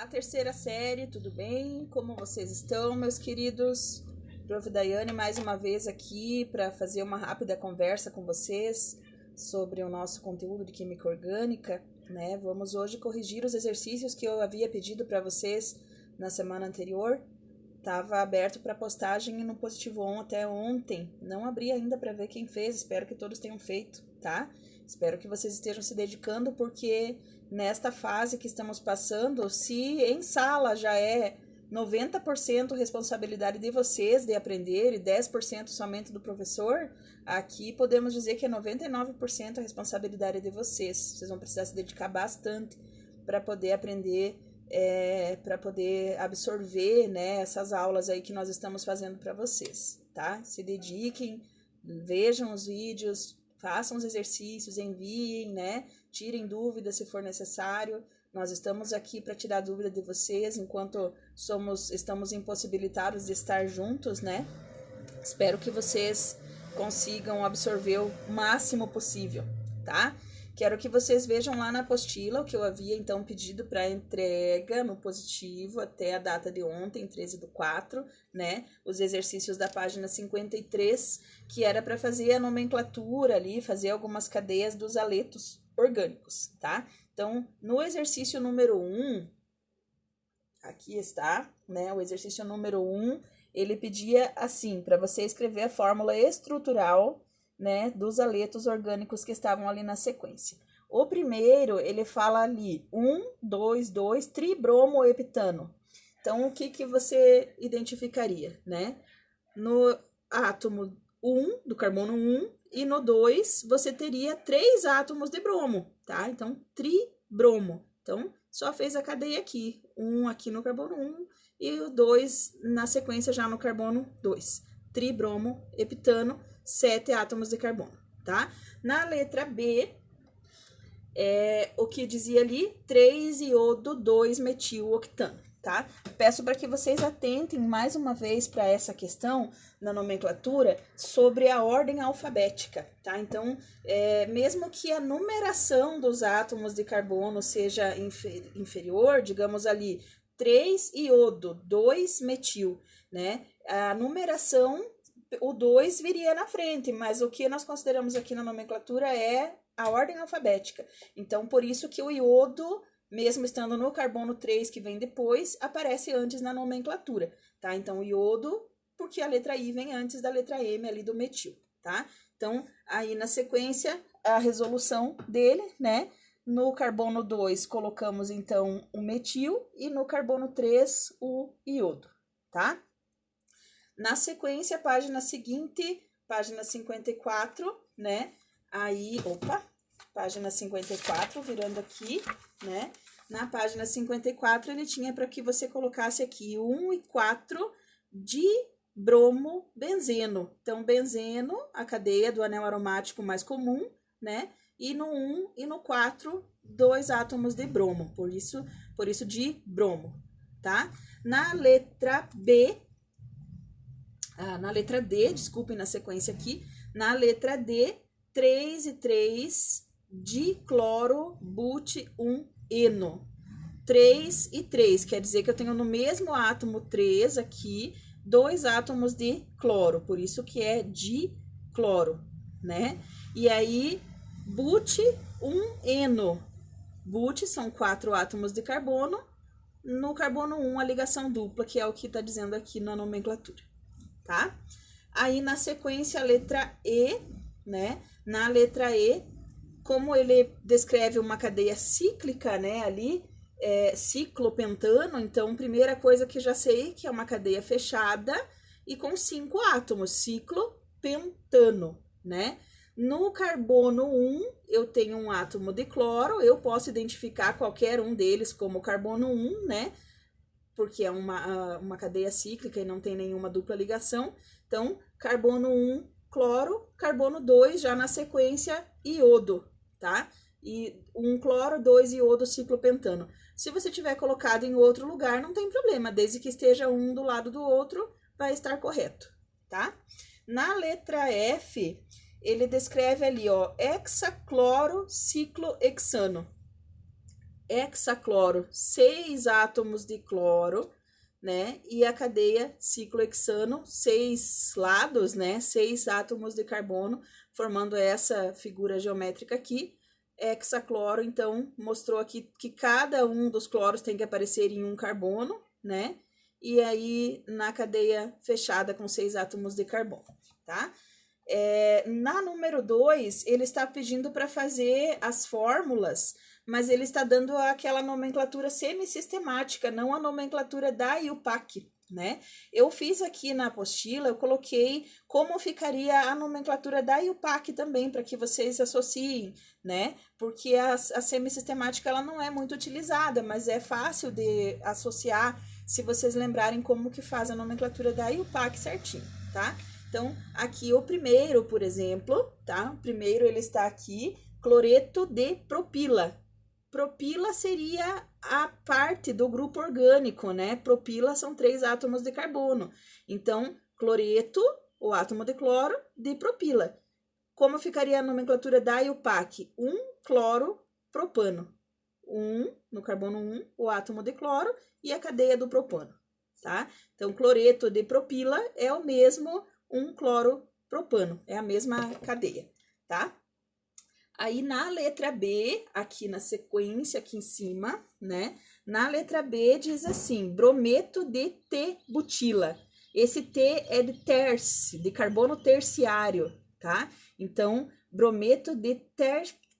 Olá, terceira série, tudo bem? Como vocês estão, meus queridos? Prof. Daiane, mais uma vez aqui para fazer uma rápida conversa com vocês sobre o nosso conteúdo de Química Orgânica, né? Vamos hoje corrigir os exercícios que eu havia pedido para vocês na semana anterior. Estava aberto para postagem no Positivo On até ontem. Não abri ainda para ver quem fez, espero que todos tenham feito, tá? Espero que vocês estejam se dedicando, porque nesta fase que estamos passando, se em sala já é 90% responsabilidade de vocês de aprender e 10% somente do professor, aqui podemos dizer que é 99% a responsabilidade de vocês. Vocês vão precisar se dedicar bastante para poder aprender, para poder absorver, né, essas aulas aí que nós estamos fazendo para vocês, tá? Se dediquem, vejam os vídeos, façam os exercícios, enviem, né? Tirem dúvidas se for necessário. Nós estamos aqui para tirar dúvida de vocês enquanto estamos impossibilitados de estar juntos, né? Espero que vocês consigam absorver o máximo possível, tá? Quero que vocês vejam lá na apostila o que eu havia então pedido para entrega no Positivo até a data de ontem, 13/4, né? Os exercícios da página 53, que era para fazer a nomenclatura ali, fazer algumas cadeias dos aletos orgânicos, tá? Então, no exercício número 1, aqui está, né? O exercício número 1, ele pedia assim, para você escrever a fórmula estrutural, né, dos aletos orgânicos que estavam ali na sequência. O primeiro, ele fala ali 1, 2, 2, tribromoheptano. Então, o que você identificaria, né? No átomo 1, do carbono 1, e no 2, você teria 3 átomos de bromo, tá? Então, tribromo. Então, só fez a cadeia aqui. 1 aqui no carbono 1 e o 2 na sequência já no carbono 2. Tribromoheptano, 7 átomos de carbono, tá? Na letra B, o que dizia ali? 3 iodo 2 metiloctano, tá? Peço para que vocês atentem mais uma vez para essa questão na nomenclatura sobre a ordem alfabética, tá? Então, mesmo que a numeração dos átomos de carbono seja inferior, digamos ali, 3 iodo 2 metil, né? A numeração, o 2 viria na frente, mas o que nós consideramos aqui na nomenclatura é a ordem alfabética. Então, por isso que o iodo, mesmo estando no carbono 3, que vem depois, aparece antes na nomenclatura, tá? Então, o iodo, porque a letra I vem antes da letra M ali do metil, tá? Então, aí na sequência, a resolução dele, né? No carbono 2, colocamos, então, o metil e no carbono 3, o iodo, tá? Na sequência, página seguinte, página 54, né? Aí, página 54, virando aqui, né? Na página 54, ele tinha para que você colocasse aqui 1 e 4 de bromobenzeno. Então, benzeno, a cadeia do anel aromático mais comum, né? E no 1 e no 4, 2 átomos de bromo, por isso de bromo, tá? Na letra B, na letra D, desculpem na sequência aqui, na letra D, 3 e 3 dicloro-but-1-eno. 3 e 3, quer dizer que eu tenho no mesmo átomo 3 aqui, 2 átomos de cloro, por isso que é dicloro, né? E aí, but-1-eno. But são 4 átomos de carbono, no carbono 1 a ligação dupla, que é o que está dizendo aqui na nomenclatura, tá? Aí, na sequência, a letra E, né? Na letra E, como ele descreve uma cadeia cíclica, né, ali, ciclopentano, então, primeira coisa que já sei que é uma cadeia fechada e com 5 átomos, ciclopentano, né? No carbono 1, eu tenho um átomo de cloro, eu posso identificar qualquer um deles como carbono 1, né? Porque é uma cadeia cíclica e não tem nenhuma dupla ligação. Então, carbono 1, cloro, carbono 2, já na sequência, iodo, tá? E 1 cloro, 2 iodo, ciclopentano. Se você tiver colocado em outro lugar, não tem problema, desde que esteja um do lado do outro, vai estar correto, tá? Na letra F, ele descreve ali, ó, hexaclorociclohexano. hexacloro, 6 átomos de cloro, né? E a cadeia ciclohexano, 6 lados, né? 6 átomos de carbono, formando essa figura geométrica aqui. Hexacloro, então, mostrou aqui que cada um dos cloros tem que aparecer em um carbono, né? E aí, na cadeia fechada com 6 átomos de carbono, tá? Na número 2, ele está pedindo para fazer as fórmulas, mas ele está dando aquela nomenclatura semi-sistemática, não a nomenclatura da IUPAC, né? Eu fiz aqui na apostila, eu coloquei como ficaria a nomenclatura da IUPAC também, para que vocês associem, né? Porque a semi-sistemática ela não é muito utilizada, mas é fácil de associar se vocês lembrarem como que faz a nomenclatura da IUPAC certinho, tá? Então, aqui o primeiro, por exemplo, tá? O primeiro ele está aqui, cloreto de propila. Propila seria a parte do grupo orgânico, né? Propila são 3 átomos de carbono. Então, cloreto, o átomo de cloro, de propila. Como ficaria a nomenclatura da IUPAC? 1 cloro propano. No carbono 1, o átomo de cloro e a cadeia do propano, tá? Então, cloreto de propila é o mesmo 1 cloro propano, é a mesma cadeia, tá? Aí, na letra B, aqui na sequência, aqui em cima, né? Na letra B diz assim, brometo de T-butila. Esse T é de terce, de carbono terciário, tá? Então, brometo de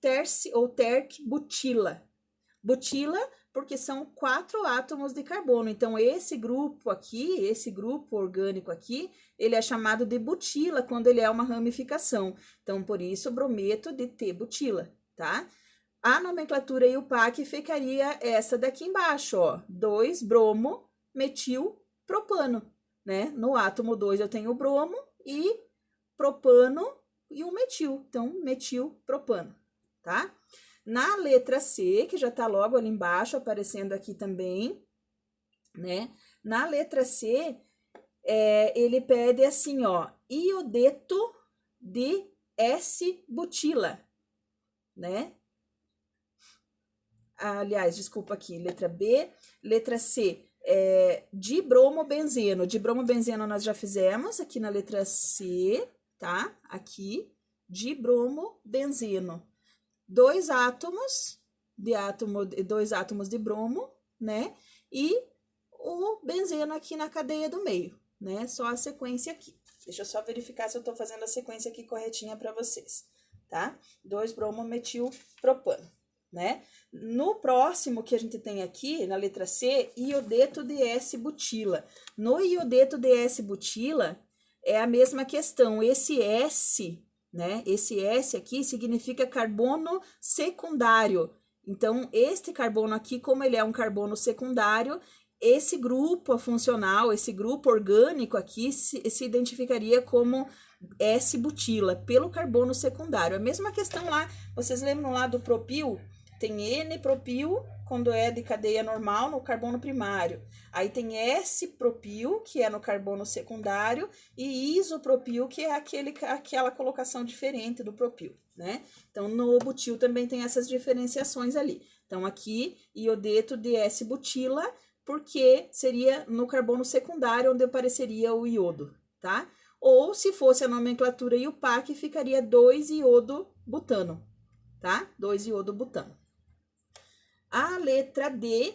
terce ou terc-butila. Butila, porque são 4 átomos de carbono. Então, esse grupo aqui, esse grupo orgânico aqui, ele é chamado de butila quando ele é uma ramificação. Então, por isso, brometo de T-butila, tá? A nomenclatura IUPAC ficaria essa daqui embaixo, ó. 2-bromo, metil, propano, né? No átomo 2 eu tenho o bromo e propano e o metil. Então, metil, propano, tá? Na letra C, que já tá logo ali embaixo, aparecendo aqui também, né? Na letra C, ele pede assim, ó, iodeto de S-butila, né? Aliás, desculpa aqui, letra B. Letra C, dibromobenzeno. Dibromobenzeno nós já fizemos aqui na letra C, tá? Aqui, dibromobenzeno. 2 átomos de bromo, né? E o benzeno aqui na cadeia do meio, né? Só a sequência aqui. Deixa eu só verificar se eu tô fazendo a sequência aqui corretinha para vocês, tá? 2-bromometilpropano, né? No próximo que a gente tem aqui, na letra C, iodeto de S-butila. No iodeto de S-butila é a mesma questão. Esse S, né? Esse S aqui significa carbono secundário. Então, este carbono aqui, como ele é um carbono secundário, esse grupo funcional, esse grupo orgânico aqui se identificaria como S-butila, pelo carbono secundário. A mesma questão lá, vocês lembram lá do propil? Tem N-propil, quando é de cadeia normal, no carbono primário. Aí tem S-propil, que é no carbono secundário, e isopropil, que é aquela colocação diferente do propil, né? Então, no butil também tem essas diferenciações ali. Então, aqui, iodeto de S-butila, porque seria no carbono secundário onde apareceria o iodo, tá? Ou, se fosse a nomenclatura IUPAC, ficaria 2-iodo-butano, tá? 2-iodo-butano. A letra D,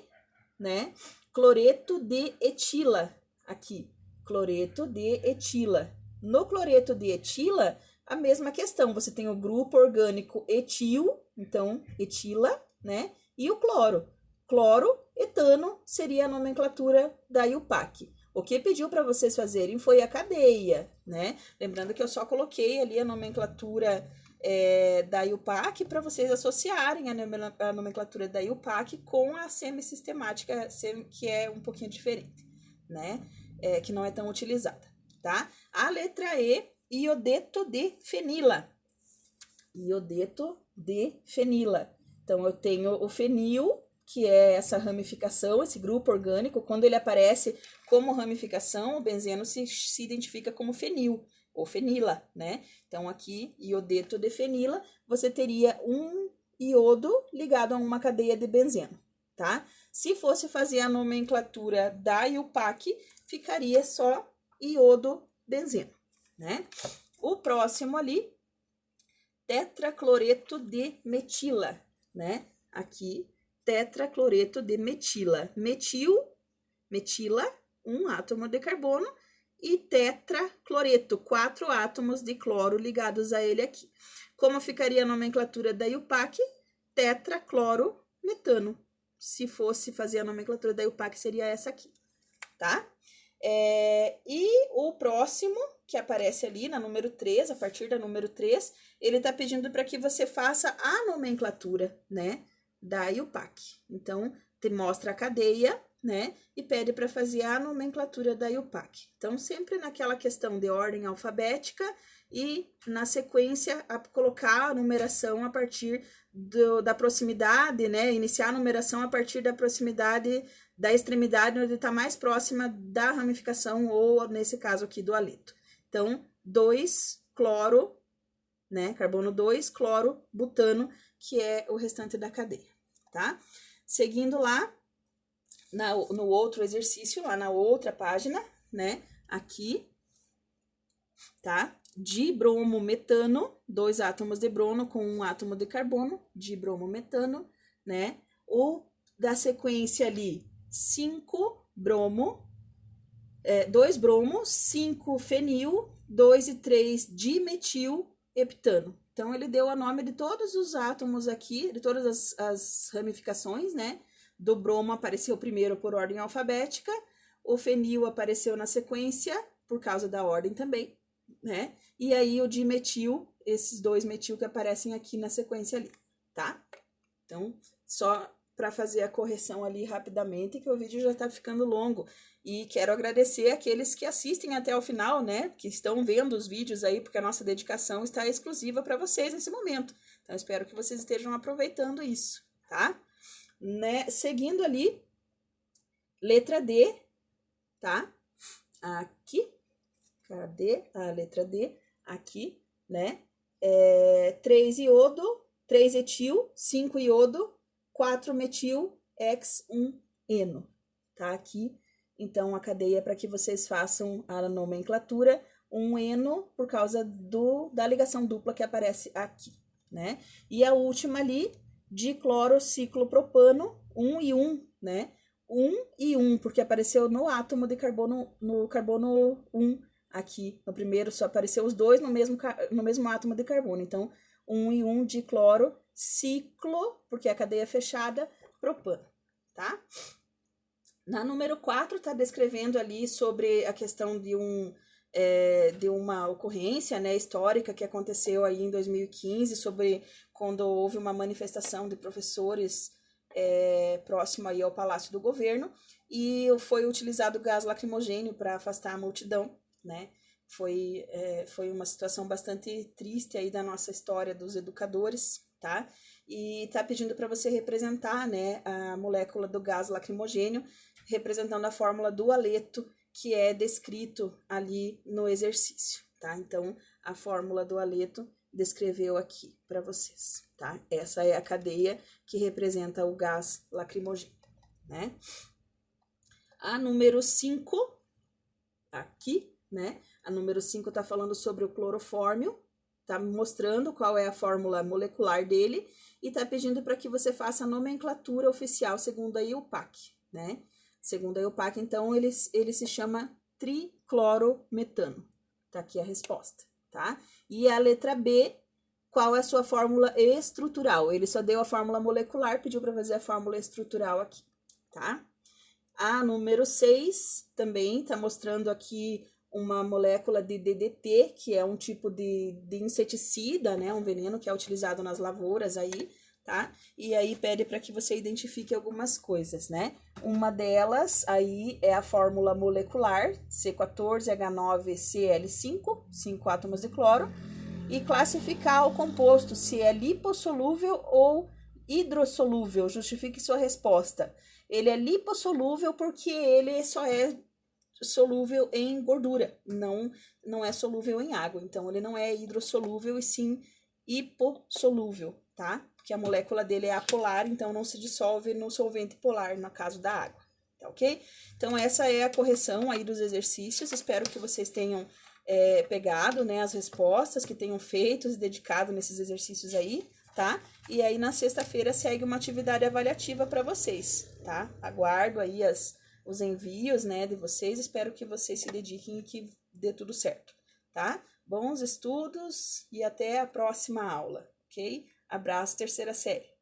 né? Cloreto de etila, aqui, cloreto de etila. No cloreto de etila, a mesma questão, você tem o grupo orgânico etil, então, etila, né? E o cloro. Cloro, etano, seria a nomenclatura da IUPAC. O que pediu para vocês fazerem foi a cadeia, né? Lembrando que eu só coloquei ali a nomenclatura da IUPAC para vocês associarem a nomenclatura da IUPAC com a semi-sistemática, que é um pouquinho diferente, né? Que não é tão utilizada, tá? A letra E, iodeto de fenila. Iodeto de fenila. Então, eu tenho o fenil, que é essa ramificação, esse grupo orgânico. Quando ele aparece como ramificação, o benzeno se identifica como fenil, ou fenila, né? Então, aqui, iodeto de fenila, você teria um iodo ligado a uma cadeia de benzeno, tá? Se fosse fazer a nomenclatura da IUPAC, ficaria só iodo-benzeno, né? O próximo ali, tetracloreto de metila, né? Aqui, tetracloreto de metila. Metila, um átomo de carbono, e tetracloreto, 4 átomos de cloro ligados a ele aqui. Como ficaria a nomenclatura da IUPAC? Tetraclorometano. Se fosse fazer a nomenclatura da IUPAC, seria essa aqui, tá? E o próximo, que aparece ali na número 3, a partir da número 3, ele tá pedindo para que você faça a nomenclatura, né, da IUPAC. Então, te mostra a cadeia, né, e pede para fazer a nomenclatura da IUPAC. Então, sempre naquela questão de ordem alfabética e, na sequência, colocar a numeração a partir da proximidade, né, iniciar a numeração a partir da proximidade da extremidade onde está mais próxima da ramificação, ou nesse caso aqui do haleto. Então, 2-cloro, né, carbono 2, cloro, butano, que é o restante da cadeia, tá? Seguindo lá, no outro exercício, lá na outra página, né, aqui, tá? Dibromometano, 2 átomos de bromo com 1 átomo de carbono, dibromometano, né? O da sequência ali, 5 bromo, 2 bromo, 5 fenil, 2 e 3 dimetil heptano. Então, ele deu o nome de todos os átomos aqui, de todas as ramificações, né? Do bromo apareceu primeiro por ordem alfabética, o fenil apareceu na sequência, por causa da ordem também, né? E aí o dimetil, esses 2 metil que aparecem aqui na sequência ali, tá? Então, só para fazer a correção ali rapidamente, que o vídeo já tá ficando longo. E quero agradecer aqueles que assistem até o final, né? Que estão vendo os vídeos aí, porque a nossa dedicação está exclusiva para vocês nesse momento. Então, espero que vocês estejam aproveitando isso, tá? Né? Seguindo ali, letra D, tá? Aqui, cadê a letra D? Aqui, né? 3 iodo, 3 etil, 5 iodo, 4 metil, X1-eno, tá? Aqui, então, a cadeia para que vocês façam a nomenclatura, 1-eno, por causa da ligação dupla que aparece aqui, né? E a última ali, diclorociclopropano, 1 e 1, né? 1 e 1, porque apareceu no átomo de carbono, no carbono 1, aqui no primeiro só apareceu os dois no mesmo átomo de carbono. Então, 1 e 1 dicloro, ciclo, porque é a cadeia fechada, propano, tá? Na número 4, tá descrevendo ali sobre a questão de uma ocorrência, né, histórica que aconteceu aí em 2015, sobre quando houve uma manifestação de professores próximo aí ao Palácio do Governo, e foi utilizado gás lacrimogêneo para afastar a multidão, né? Foi uma situação bastante triste aí da nossa história dos educadores, tá? E tá pedindo para você representar, né, a molécula do gás lacrimogêneo, representando a fórmula do haleto, que é descrito ali no exercício, tá? Então, a fórmula do haleto descreveu aqui para vocês, tá? Essa é a cadeia que representa o gás lacrimogêneo, né? A número 5, aqui, né? A número 5 tá falando sobre o clorofórmio, tá mostrando qual é a fórmula molecular dele e tá pedindo para que você faça a nomenclatura oficial segundo a IUPAC, né? Segundo a IUPAC, então, ele se chama triclorometano. Tá aqui a resposta, tá? E a letra B, qual é a sua fórmula estrutural? Ele só deu a fórmula molecular, pediu para fazer a fórmula estrutural aqui, tá? A número 6 também tá mostrando aqui uma molécula de DDT, que é um tipo de inseticida, né? Um veneno que é utilizado nas lavouras aí, tá? E aí pede para que você identifique algumas coisas, né? Uma delas aí é a fórmula molecular, C14H9Cl5, 5 átomos de cloro, e classificar o composto, se é lipossolúvel ou hidrossolúvel. Justifique sua resposta. Ele é lipossolúvel porque ele só é solúvel em gordura, não é solúvel em água. Então, ele não é hidrossolúvel e sim hipossolúvel, tá? porque a molécula dele é apolar, então não se dissolve no solvente polar, no caso da água, tá ok? Então, essa é a correção aí dos exercícios, espero que vocês tenham pegado, né, as respostas, que tenham feito e dedicado nesses exercícios aí, tá? E aí, na sexta-feira, segue uma atividade avaliativa para vocês, tá? Aguardo aí os envios, né, de vocês, espero que vocês se dediquem e que dê tudo certo, tá? Bons estudos e até a próxima aula, ok? Abraço, terceira série.